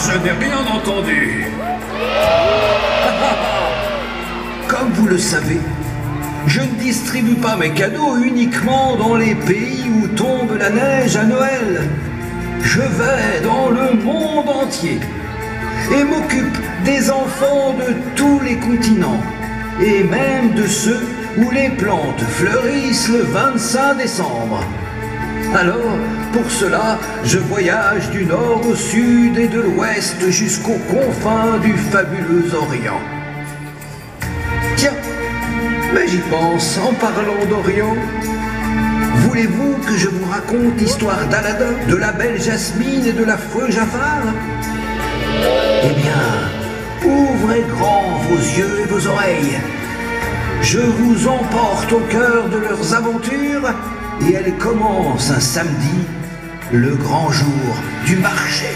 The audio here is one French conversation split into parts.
Je n'ai rien entendu. Comme vous le savez, je ne distribue pas mes cadeaux uniquement dans les pays où tombe la neige à Noël. Je vais dans le monde entier et m'occupe des enfants de tous les continents et même de ceux où les plantes fleurissent le 25 décembre. Alors, pour cela, je voyage du nord au sud et de l'ouest jusqu'aux confins du fabuleux Orient. Tiens, mais j'y pense en parlant d'Orient. Voulez-vous que je vous raconte l'histoire d'Aladin, de la belle Jasmine et de l'affreux Jafar? Eh bien, ouvrez grand vos yeux et vos oreilles. Je vous emporte au cœur de leurs aventures et elles commencent un samedi, le grand jour du marché.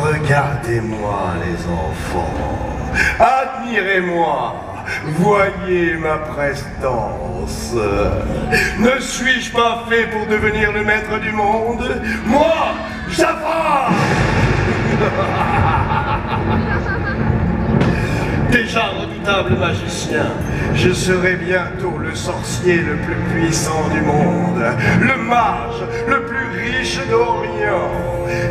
Regardez-moi les enfants, admirez-moi, voyez ma prestance. Ne suis-je pas fait pour devenir le maître du monde? Moi, Jafar! Déjà redoutable magicien, je serai bientôt le sorcier le plus puissant du monde, le mage le plus riche d'Orient,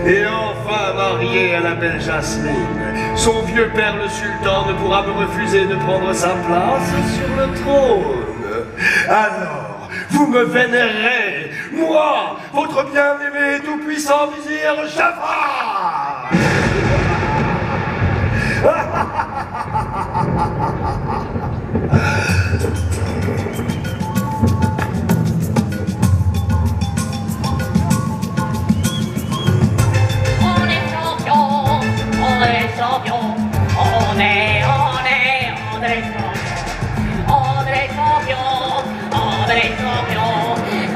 et enfin marié à la belle Jasmine. Son vieux père le sultan ne pourra me refuser de prendre sa place sur le trône. Alors, vous me vénérez, moi, votre bien-aimé tout-puissant vizir Jafar! On est champion, on est champion, on est champion, on est champion, on est champion, on est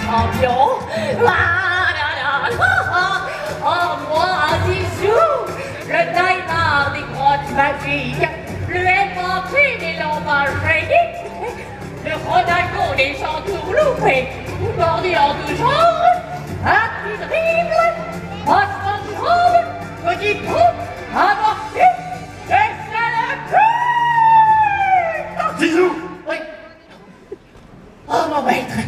champion. Oh moi, Zizou, le tailleur des grottes magiques, le inventé des lombages géniques, le Ronaldo des entourloupés, bordé en tout genre, un petit dribble, passement de jambe, petit trou, amorti, et c'est le but! Zizou! Oui. Oh mon maître,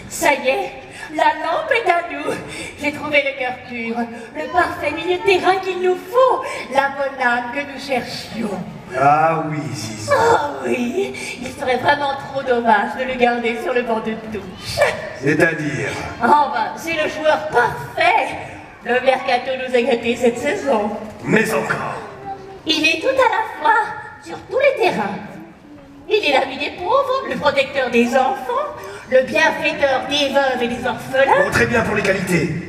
ça y est, la lampe est à nous. J'ai trouvé le cœur pur, le parfait milieu de terrain qu'il nous faut, la bonne âme que nous cherchions. Ah oui, Zizou. Ah oui, il serait vraiment trop dommage de le garder sur le banc de touche. C'est-à-dire? Oh ben, c'est le joueur parfait. Le mercato nous a gâtés cette saison. Mais encore. Il est tout à la fois sur tous les terrains. Il est l'ami des pauvres, le protecteur des enfants, le bienfaiteur des veuves et des orphelins. Bon, très bien pour les qualités.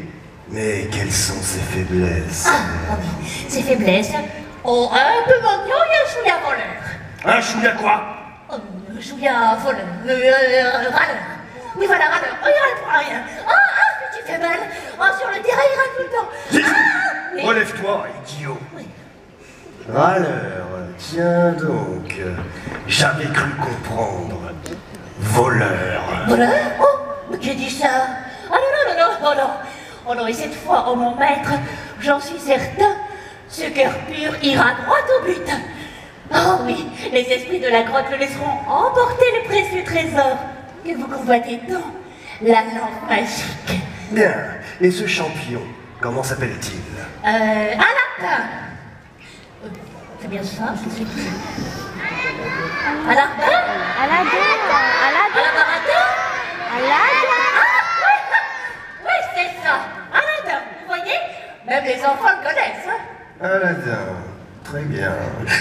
Mais quelles sont ses faiblesses? Ah oui, ses faiblesses. Oh, un peu mendiant et un chouïa voleur. Un chouïa quoi? Chouïa voleur, râleur. Oui, voilà, râleur. Oh, il râle pour rien. Ah, mais tu fais mal. Oh, sur le terrain, il râle tout le temps. Relève-toi, idiot. Râleur, tiens donc. J'avais cru comprendre. Voleur. Voleur? Oh, qui dit ça? Ah non, non, non, non, non, non. Oh non, et cette fois, oh mon maître, j'en suis certain, ce cœur pur ira droit au but. Oh oui, les esprits de la grotte le laisseront emporter le précieux trésor que vous convoitez tant, la lampe magique. Bien, et ce champion, comment s'appelle-t-il? Aladdin. C'est bien ça, je ne sais plus. Aladdin? Aladdin. Oui, c'est ça, Aladdin, vous voyez? Même les enfants le connaissent, hein? Aladdin, très bien.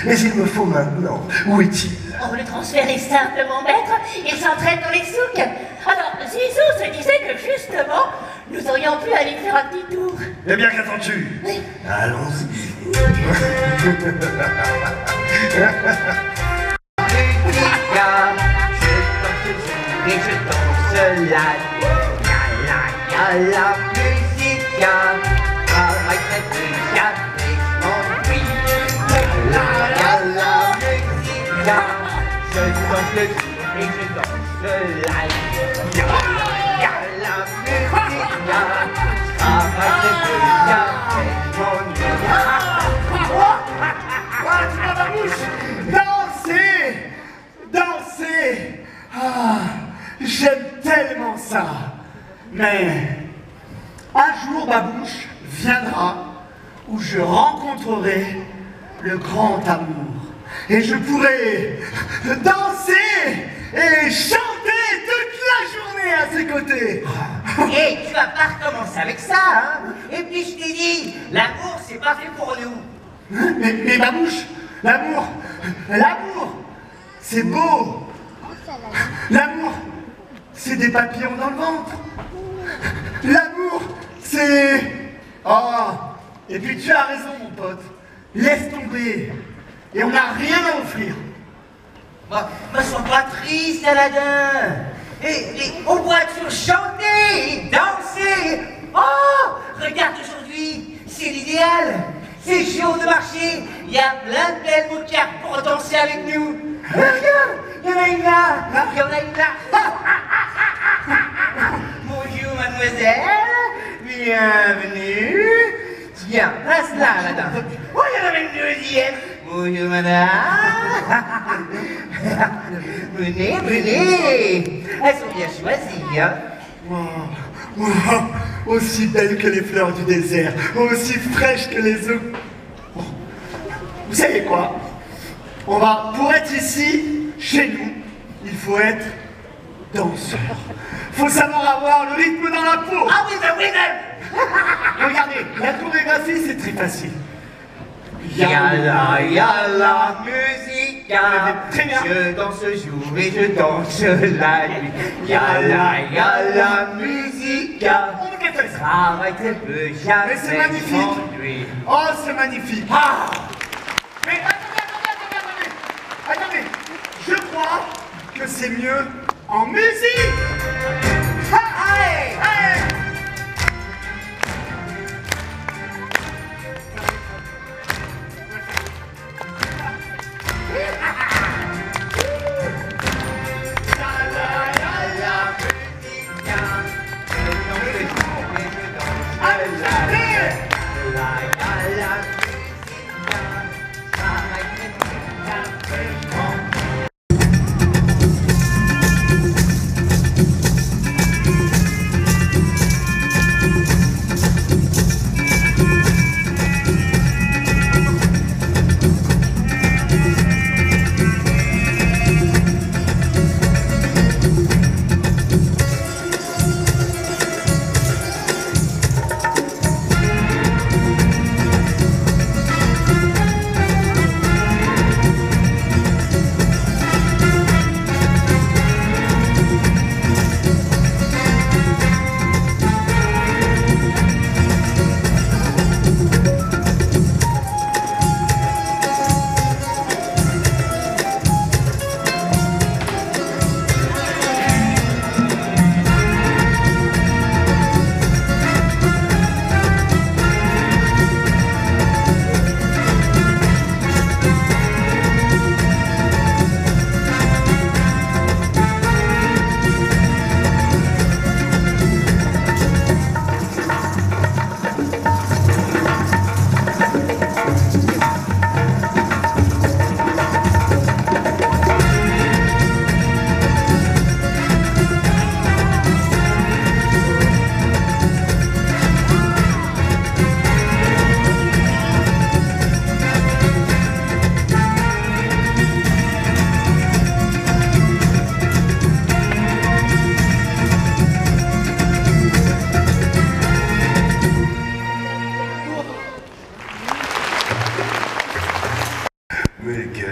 Mais il me faut maintenant. Où est-il? Oh, le transfert est simple, mon maître. Il s'entraîne dans les souks. Alors, Zizou se disait que justement, nous aurions pu aller faire un petit tour. Eh bien, qu'attends-tu? Oui. Allons-y. Et je danse la la musique, avec cette musique, m'ennuie. La musique, je danse le et je danse la musique, avec cette musique, m'ennuie. Tu ma bouche! Danser! Ah, j'aime tellement ça. Mais un jour, ma bouche viendra où je rencontrerai le grand amour. Et je pourrai danser et chanter toute la journée à ses côtés. Et tu vas pas recommencer avec ça, hein? Et puis je t'ai dit, l'amour c'est pas fait pour nous. Mais ma bouche, l'amour, c'est beau. L'amour, c'est des papillons dans le ventre. L'amour, c'est... Oh, et puis tu as raison, mon pote. Laisse tomber. Et on n'a rien à offrir. Me sois pas triste, Aladdin. Et on doit toujours chanter et danser. Oh, regarde aujourd'hui, c'est l'idéal. C'est chaud de marcher. Il y a plein de belles mocards pour danser avec nous. Regarde, il y en a une là, il y en a une là. Bonjour, mademoiselle. Bienvenue. Tiens, place là, Aladdin. Oh, il y en a même une deuxième. Bonjour, madame. Venez, venez. Elles sont bien choisies, hein. Wow, aussi belle que les fleurs du désert, aussi fraîche que les eaux. Oh, vous savez quoi? Pour être ici, chez nous, il faut être danseur. Faut savoir avoir le rythme dans la peau. Ah oui, the rhythm. Regardez, la chorégraphie, c'est très facile. Yalla, musique, Très bien. je danse jour et je danse la nuit. Yalla, musique, On ne fait ça. travaille très peu, jamais Mais c'est magnifique. m'ennuie. Oh, c'est magnifique. Ah, Mais attendez. Je crois que c'est mieux en musique. allez, Allez.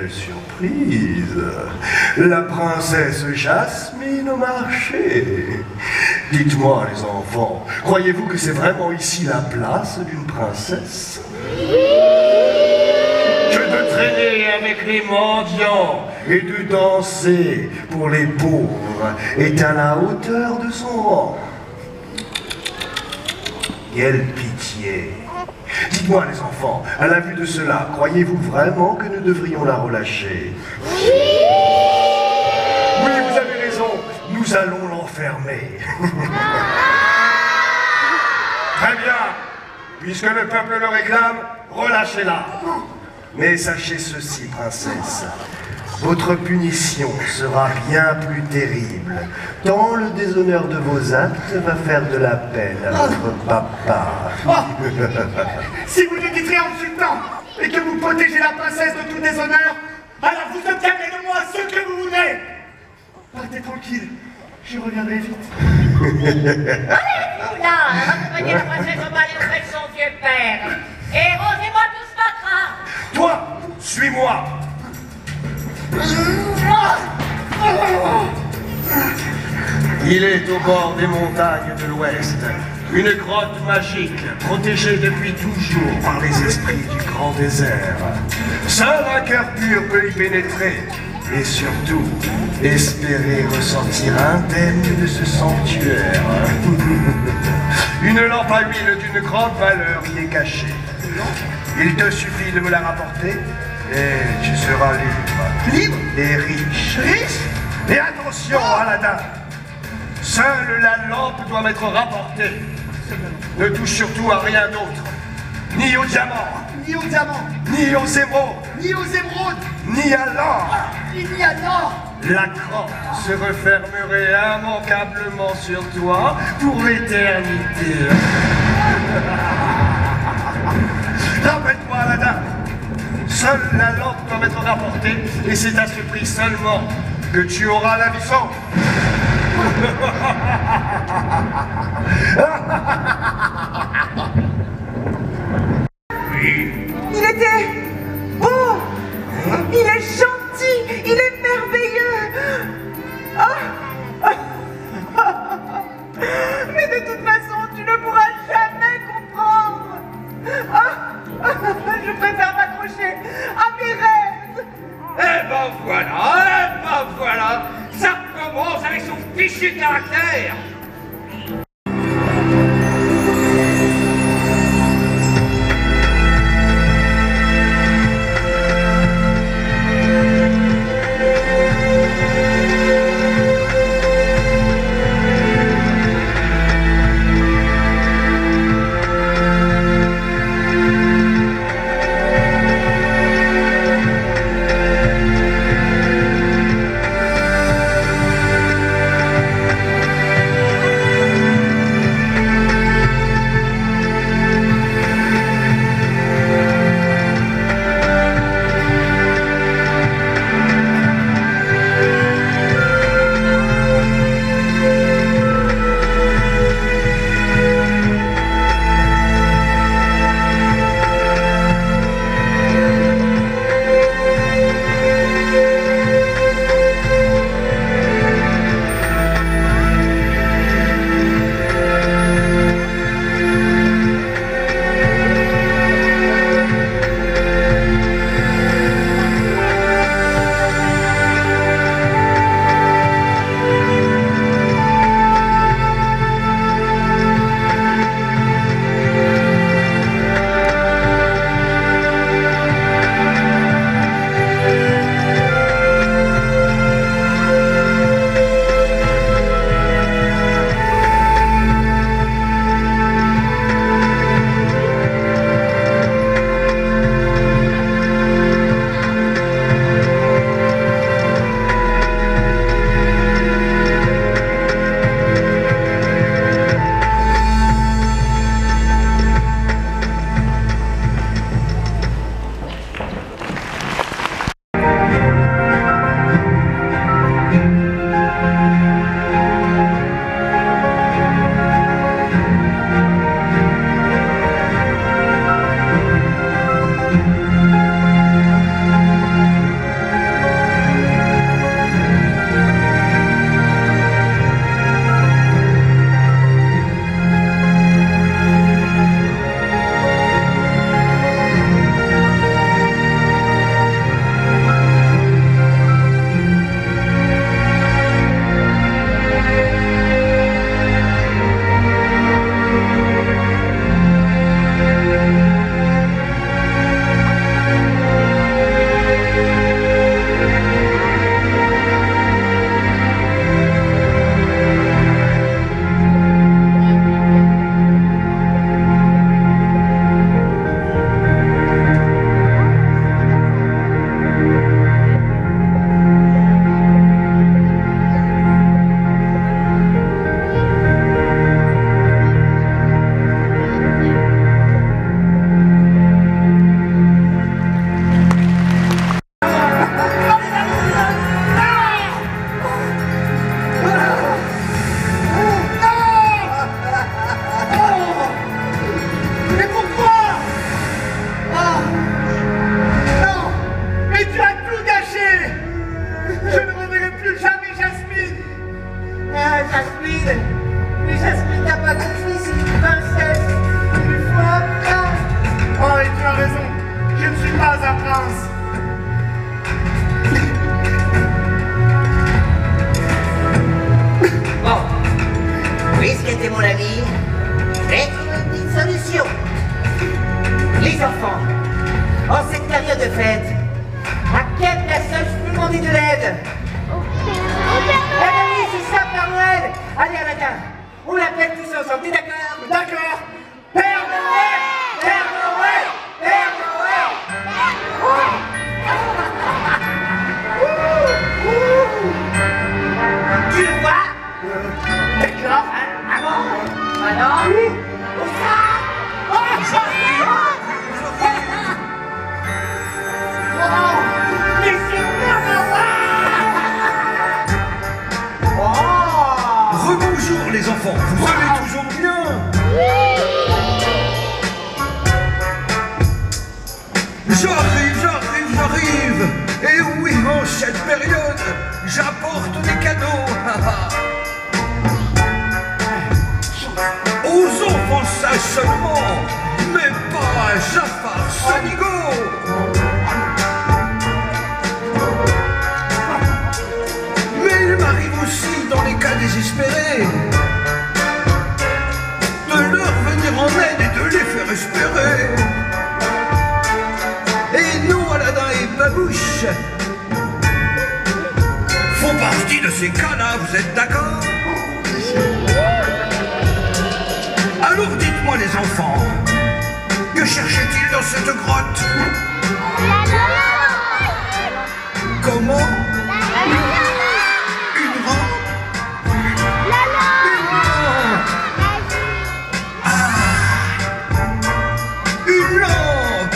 quelle surprise! La princesse Jasmine au marché. Dites-moi, les enfants, croyez-vous que c'est vraiment ici la place d'une princesse? Que de traîner avec les mendiants et de danser pour les pauvres est à la hauteur de son rang. Quelle pitié! Dites-moi, les enfants, à la vue de cela, croyez-vous vraiment que nous devrions la relâcher? Oui, vous avez raison, nous allons l'enfermer. Très bien, puisque le peuple le réclame, relâchez-la. Mais sachez ceci, princesse, votre punition sera bien plus terrible, tant le déshonneur de vos actes va faire de la peine à votre papa. Si vous nous dites rien insultant et que vous protégez la princesse de tout déshonneur, alors vous obtiendrez de moi ce que vous voulez. Partez tranquille, je reviendrai vite. Allez-vous là, accompagnez la princesse au palais auprès de son vieux père. Et rosez-moi tout ce matras. Toi, suis-moi. Il est au bord des montagnes de l'Ouest, une grotte magique protégée depuis toujours par les esprits du grand désert. Seul un cœur pur peut y pénétrer et surtout espérer ressortir indemne de ce sanctuaire. Une lampe à huile d'une grande valeur y est cachée. Il te suffit de me la rapporter et tu seras libre. Libre et riche. Riche? Et attention, Aladdin, seule la lampe doit m'être rapportée. Ne touche surtout à rien d'autre. Ni aux diamants. Ni aux diamants, Ni aux émeraudes. ni aux émeraudes, Ni à l'or. ni à l'or. La grotte se refermerait immanquablement sur toi pour l'éternité. Rappelle-toi, Aladdin, seule la lampe doit m'être rapportée et c'est à ce prix seulement que tu auras la vie sauve. Il était beau, il est gentil, il est merveilleux. Ah. Mais de toute façon, tu ne pourras jamais comprendre. Ah. Je préfère m'accrocher à mes rêves. Eh ben voilà, ça commence avec son fichu caractère. enfants, en cette période de fête, à quelle personne je peux demander de l'aide? Eh bien oui, c'est ça, Père Noël. Allez, Aladin, on l'appelle tous ensemble, t'es d'accord? D'accord. Père Noël! Père Noël! Père Noël! Tu le vois? D'accord. Ah bon? Ah non? Où ça? Mais c'est Père Noël! Oh! Rebonjour les enfants, vous allez toujours bien? J'arrive. Et oui, en cette période, j'apporte des cadeaux. Aux enfants ça seulement, mais pas à Jafar Sonigo. Mais il m'arrive aussi, dans les cas désespérés, de leur venir en aide et de les faire espérer. Et nous, Aladin et Babouche, font partie de ces cas-là, vous êtes d'accord? Alors dites-moi les enfants, que cherchait-il dans cette grotte? Comment? Une rampe? Une lampe!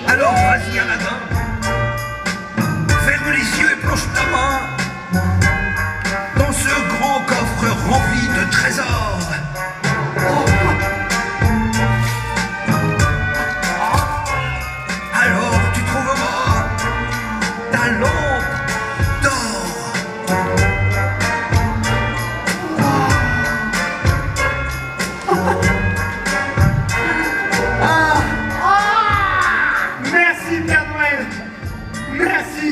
Alors vas-y Aladin, ferme les yeux et plonge ta main dans ce grand coffre rempli de trésors. Alors tu trouveras ta lampe d'or. Merci, Père Noël. Merci.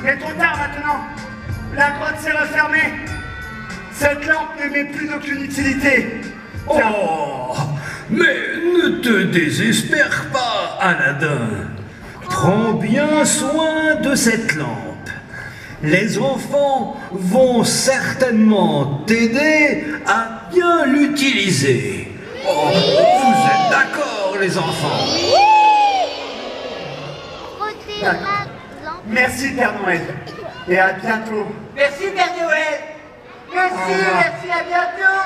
Mais trop tard maintenant. La grotte s'est refermée. Cette lampe ne m'est plus d'aucune utilité. Oh, mais ne te désespère pas, Aladin. Prends bien soin de cette lampe. Les enfants vont certainement t'aider à bien l'utiliser. Oh, vous êtes d'accord, les enfants? Merci, Père Noël. Et à bientôt. Merci, Père Noël. Merci, à bientôt.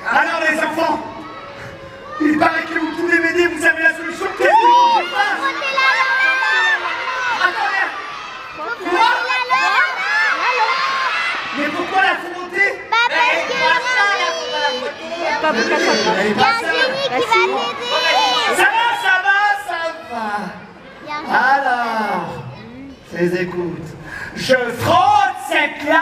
Alors, les enfants, il paraît que vous pouvez m'aider, vous avez la solution. Qu'est-ce qu'il faut que je fasse? Attendez. Quoi? Mais pourquoi la frotter? Ça va. Alors, les écoutes. Je frotte cette lampe.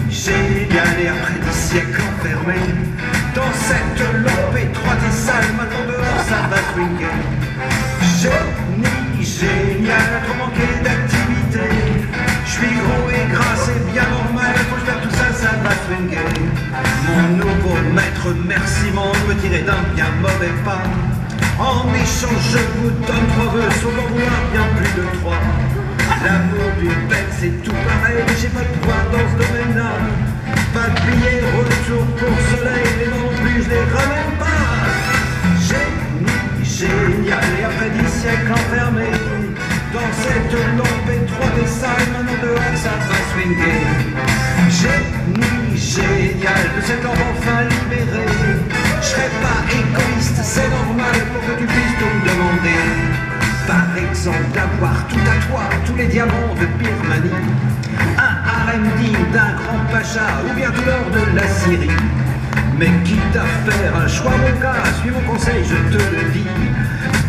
Génial et après 10 siècles enfermés dans cette lampe étroite et sale, maintenant dehors ça va swinguer. Génial, trop manqué d'activité. Je suis gros et gras, c'est bien normal, faut que je fasse tout ça, ça va swinguer. Mon nouveau maître merciment me tirait d'un bien mauvais pas. En échange, je vous donne 3 vœux, sauf en vouloir bien plus de 3. L'amour d'une bête, c'est tout pareil, j'ai pas de pouvoir dans ce domaine-là. Pas de billets, retour pour soleil, les non plus, je les ramène pas. Génial, et après 10 siècles enfermés dans cette lampe étroite et sale, maintenant dehors ça va swinguer. Génial, de cette lampe enfin libérée. Je serai pas égoïste, c'est normal pour que tu puisses tout me demander. Par exemple, d'avoir tout à toi, tous les diamants de Birmanie, un harem digne d'un grand pacha ou bien du nord de la Syrie. Mais quitte à faire un choix, mon gars, suis mon conseil, je te le dis.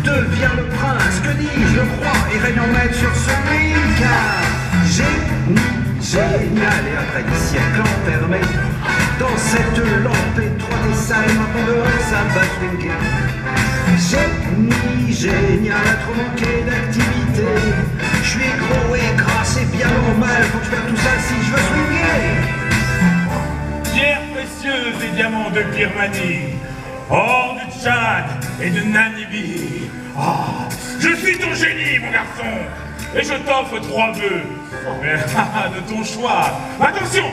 Deviens le prince, que dis-je, le roi, et règne en maître sur celui, car génial, et après 10 siècles enfermés Dans cette lampe étroite et sale, maintenant dehors ça va swinguer. Génie génial, a trop manqué d'activité. Je suis gros et gras, c'est bien normal, faut que je fasse tout ça si je veux swinguer. Pierres précieuses et diamants de Birmanie, or du Tchad et de Namibie. Ah, je suis ton génie, mon garçon, et je t'offre 3 vœux. Mais de ton choix. Attention!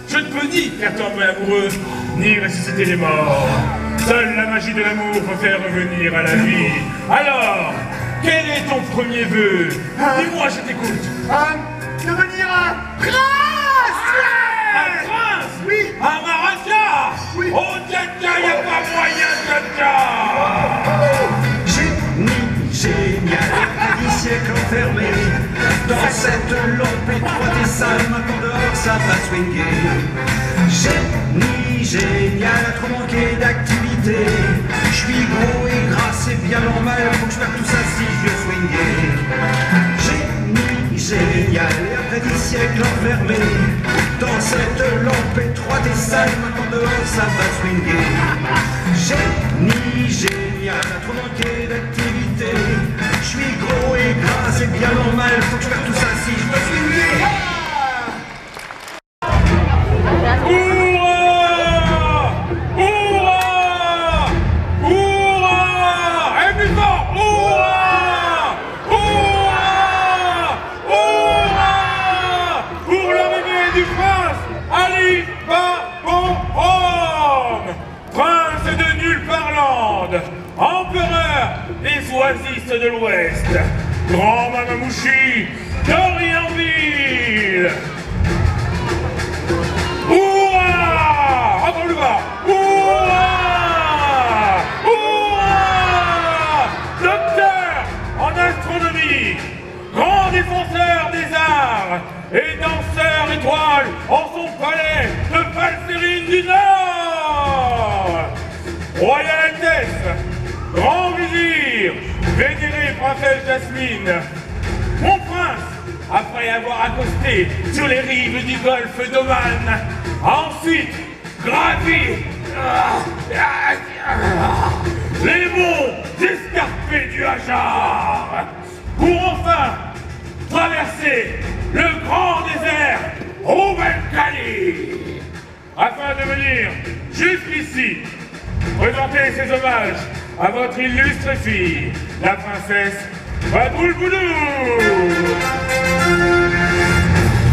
Je ne peux ni faire tomber l'amoureux, ni ressusciter les morts. Seule la magie de l'amour peut faire revenir à la vie. Alors, quel est ton premier vœu? Dis-moi, je t'écoute. Devenir un prince! Un prince? Oui! Un maraca? Oui! Oh, Tcha-Tcha, y a pas moyen, Tcha-Tcha! Génie génial, à 10 siècles enfermé. Dans cette lampe étroite et sale, maintenant dehors ça va swinguer. Génie génial, a trop manqué d'activité. Je suis gros et gras, c'est bien normal, faut que je fasse tout ça si je veux swinguer. Génie génial, et après 10 siècles enfermé. Dans cette lampe étroite et sale, maintenant dehors ça va swinguer. Génie génial, a trop manqué d'activité. Je suis gros et gras, c'est bien normal, faut que je fasse tout ça si je veux swinguer. Hourra! Hourra! Hourra! Et plus fort! Hourra! Hourra! Hourra! Pour l'arrivée du prince Ali Babon, prince de Nulparlande, empereur des oasis de l'Ouest, grand Mamamouchi d'Orientville. Ouah! Encore plus bas! Ouah! Ouah! Docteur en astronomie, grand défenseur des arts et danseur étoile en son palais de Valsérine du Nord! Royale Altesse, grand vizir, vénérée princesse Jasmine, mon prince, après avoir accosté sur les rives du golfe d'Oman, a ensuite gravi les monts escarpés du Hajar, pour enfin traverser le grand désert Rouben-Kali, afin de venir jusqu'ici présenter ses hommages à votre illustre fille, la princesse Badroulboulou.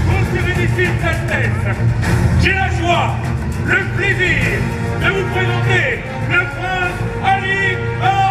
Vos sérénissimes Altesses, j'ai la joie, le plaisir de vous présenter le prince Ali Babon.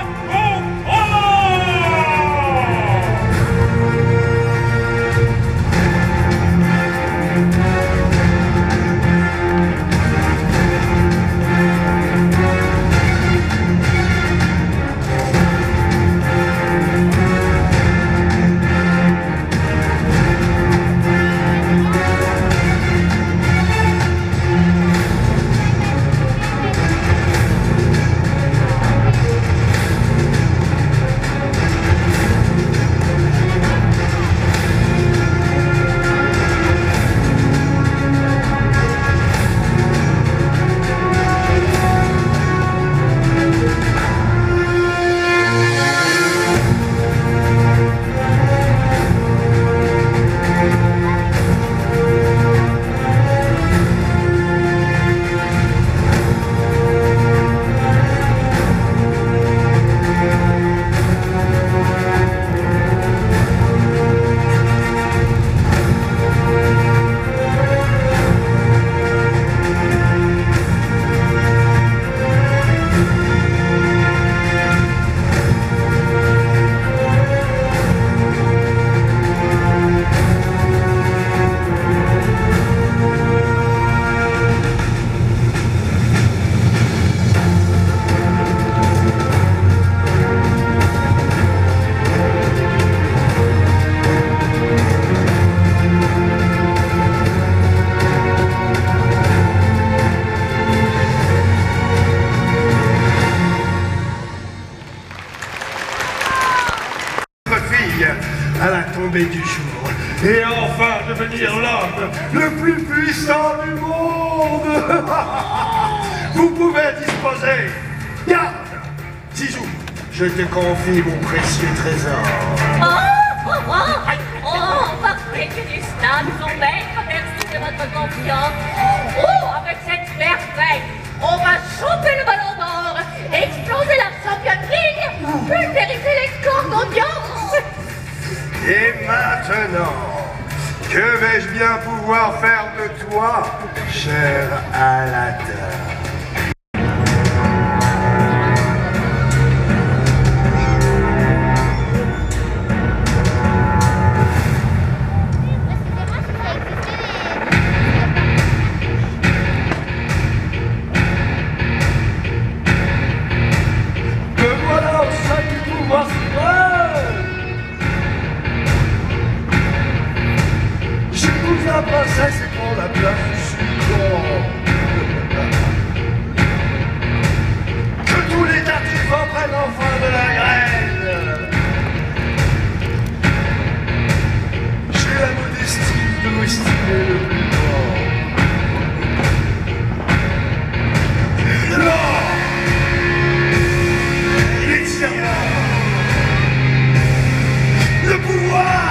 devenir l'homme le plus puissant du monde. Vous pouvez disposer. Garde, Zizou, je te confie mon précieux trésor. Parfait, Célestin, son maître, merci de votre confiance. Oh, avec cette merveille, on va choper le ballon d'or, exploser la Champions League, pulvériser les scores d'audience. Et maintenant, que vais-je bien pouvoir faire de toi, cher Aladdin? La princesse et prend la place du sultan. Que tous les tartuffes prennent enfin de la graine. J'ai la modestie de m'estimer le plus grand. Non, les diamants, le pouvoir.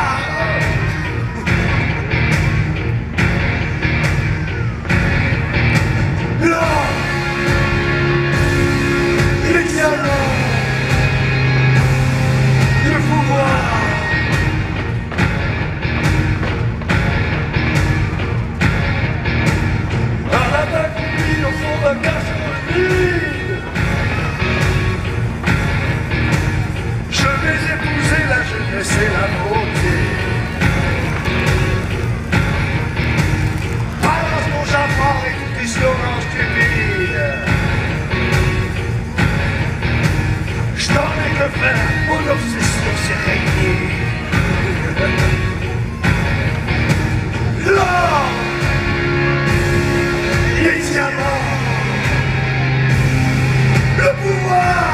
Je vais épouser la jeunesse et la beauté. Balance mon Jafar et toutes les slogans stupides. Je t'en ai que faire, mon obsession s'est régnée. L'or, les diamants, le pouvoir.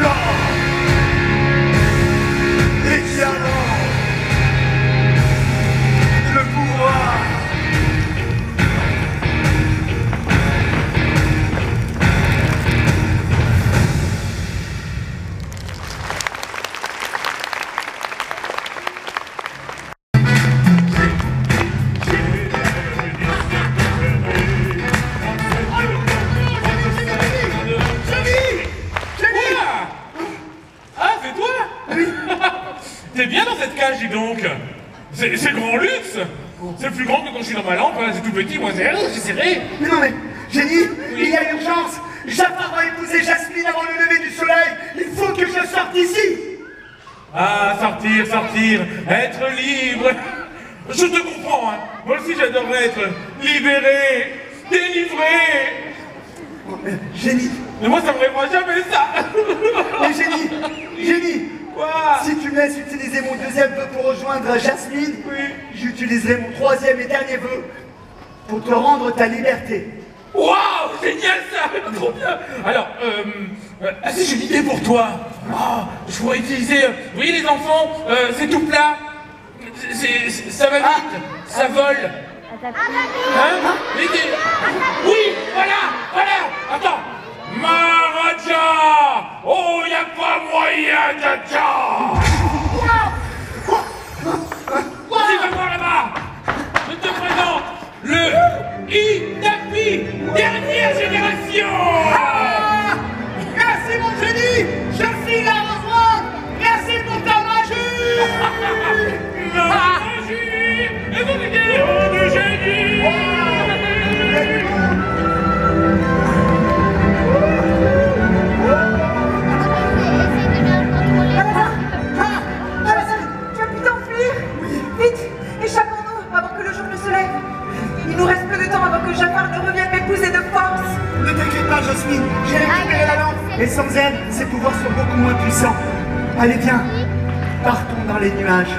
L'or, les diamants, le pouvoir. T'es bien dans cette cage, dis donc. C'est grand luxe. C'est plus grand que quand je suis dans ma lampe, hein. C'est tout petit, moi c'est serré. Mais non mais, Génie, il y a urgence. Jafar va épouser Jasmine avant le lever du soleil. Il faut que je sorte d'ici. Ah, sortir, sortir, être libre. Je te comprends, hein. Moi aussi j'adorerais être libéré, délivré. Génie. Mais moi ça me rêvera jamais ça. Mais Génie, Quoi? si tu me laisses utiliser mon deuxième vœu pour rejoindre Jasmine, Oui. j'utiliserai mon troisième et dernier vœu pour te rendre ta liberté. Waouh, génial ça. Trop bien. Alors, si j'ai une idée pour toi. Oh, je pourrais utiliser, vous voyez les enfants, c'est tout plat. Ça va vite, ça vole. Hein? L'idée. Oui, voilà. Attends. Maharaja! Oh, y a pas moyen de ça! Tu vas voir là-bas! Je te présente le Itapi, dernière génération! Merci mon Génie. Je suis là à rejoindre. Merci pour ta magie. La magie! Et vous dites du génie! Tu as pu t'enfuir? Vite, échappons-nous avant que le jour ne se lève. Il nous reste peu de temps avant que Jafar ne revienne m'épouser de force. Ne t'inquiète pas, Jasmine. J'ai récupéré la lampe. Et sans elle, ses pouvoirs sont beaucoup moins puissants. Allez, viens. Partons dans les nuages.